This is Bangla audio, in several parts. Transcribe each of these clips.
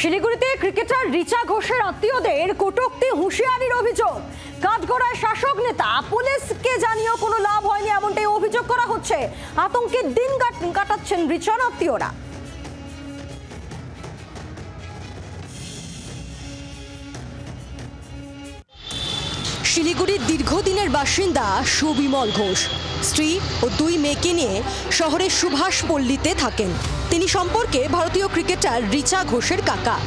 শিলিগুড়িতে ক্রিকেটার রিচা ঘোষের আত্মীয়দের কটূক্তি হুঁশিয়ারির অভিযোগ। কাঠগড়ায় শাসক নেতা, পুলিশকে জানিয়েও কোনো লাভ হয়নি এমনটাই অভিযোগ করা হচ্ছে। আতঙ্কে দিন কাটাচ্ছেন রিচার আত্মীয়রা। শিলিগুড়ির দীর্ঘদিনের বাসিন্দা সুবিমল ঘোষ স্ত্রী ও 2 মেয়েকে নিয়ে শহরের সুভাষ পল্লীতে থাকেন। তিনি সম্পর্কে ভারতীয় ক্রিকেটার রিচা ঘোষের কাকা।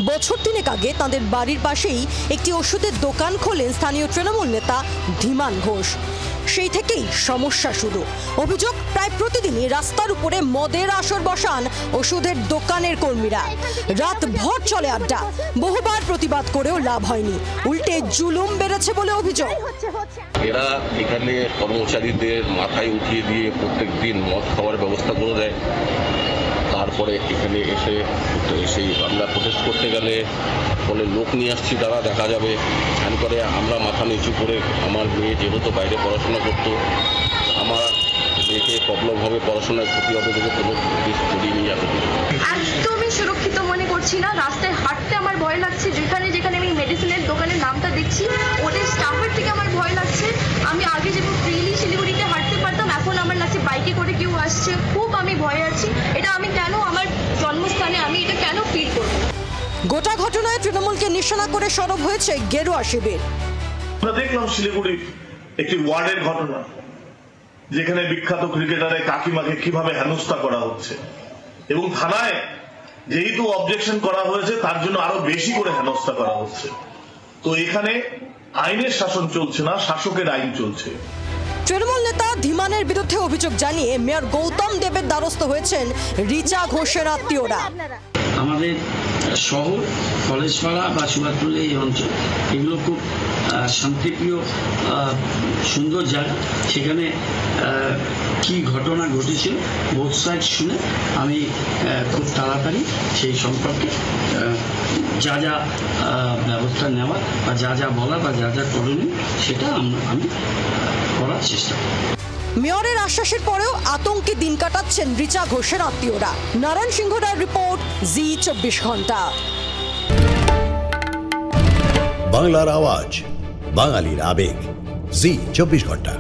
বছর 3 আগে তাদের বাড়ির পাশেই একটি ওষুধের দোকান খোলেন স্থানীয় তৃণমূল নেতা ধীমান ঘোষ। সেই থেকেই সমস্যা শুরু। অভিযোগ, প্রায় প্রতিদিনই রাস্তার উপরে মদের আসর বসান ওষুধের দোকানের কর্মীরা। রাত ভর চলে আড্ডা। বহুবার প্রতিবাদ করেও লাভ হয়নি, উল্টে জুলুম বেড়েছে বলে অভিযোগ। এরা এখানে কর্মচারীদের মাথায় উঠিয়ে দিয়ে প্রত্যেক দিন মদ খাওয়ার ব্যবস্থা করে দেয়। তারপরে এখানে এসে আমরা প্রোটেস্ট করতে গেলে বলে লোক নিয়ে আসছি, তারা দেখা যাবে ধ্যান করে। আমরা মাথা নিচু করে, আমার মেয়ে যেহেতু বাইরে পড়াশোনা করতো, আমার মেয়েকে প্রবলেমভাবে পড়াশোনায় ক্ষতি হবে দেখে কোনো করিয়ে নিয়ে যাবে। একদমই সুরক্ষিত মনে করছি না। রাস্তায় হাঁটতে আমার ভয় লাগছে। যেখানে যেখানে আমি মেডিসিনের দোকানের নামটা দেখছি, ওদের স্টাফের থেকে আমার ভয় লাগছে। আমি আগে যেমন ফ্রিলি শিলিগুড়িতে হাঁটতে পারতাম, এখন আমার লাগছে বাইকে করে কেউ আসছে, খুব আমি ভয়ে আছি। এটা আমি কেন, আমার জন্মস্থানে আমি এটা কেন ফিল করব? গোটা ঘটনায় তৃণমূলকে নিশানা করে সরব হয়েছে গেরুয়া শিবির। আমরা দেখলাম শিলিগুড়ির একটি ওয়ার্ডের ঘটনা, যেখানে বিখ্যাত ক্রিকেটারের কাকিমাকে কিভাবে হেনস্থা করা হচ্ছে, এবং থানায় যেহেতু অবজেকশন করা হয়েছে তার জন্য আরো বেশি করে হেনস্থা করা হচ্ছে। তো এখানে আইনের শাসন চলছে না, শাসকের আইন চলছে। তৃণমূল নেতা ধীমানের বিরুদ্ধে অভিযোগ জানিয়ে মেয়র গৌতম দেবের দ্বারস্থ হয়েছেন রিচা ঘোষের আত্মীয়রা। আমাদের শহর কলেজপাড়া বা সুভাষপল্লী এই অঞ্চল, এগুলো খুব শান্তিপ্রিয় সুন্দর জায়গা। সেখানে কি ঘটনা ঘটেছিল বোথ সাইড শুনে আমি খুব তাড়াতাড়ি সেই সম্পর্কে যা যা ব্যবস্থা নেওয়ার বা যা যা বলার বা যা যা করণীয় সেটা আমি করার চেষ্টা করি। মেয়রের আশ্বাসের পরেও আতঙ্কে দিন কাটাচ্ছেন রিচা ঘোষের আত্মীয়রা। নারায়ণ সিংহ রায়ের রিপোর্ট, জি 24 ঘন্টা। বাংলার আওয়াজ, বাঙালির আবেগ, জি 24 ঘন্টা।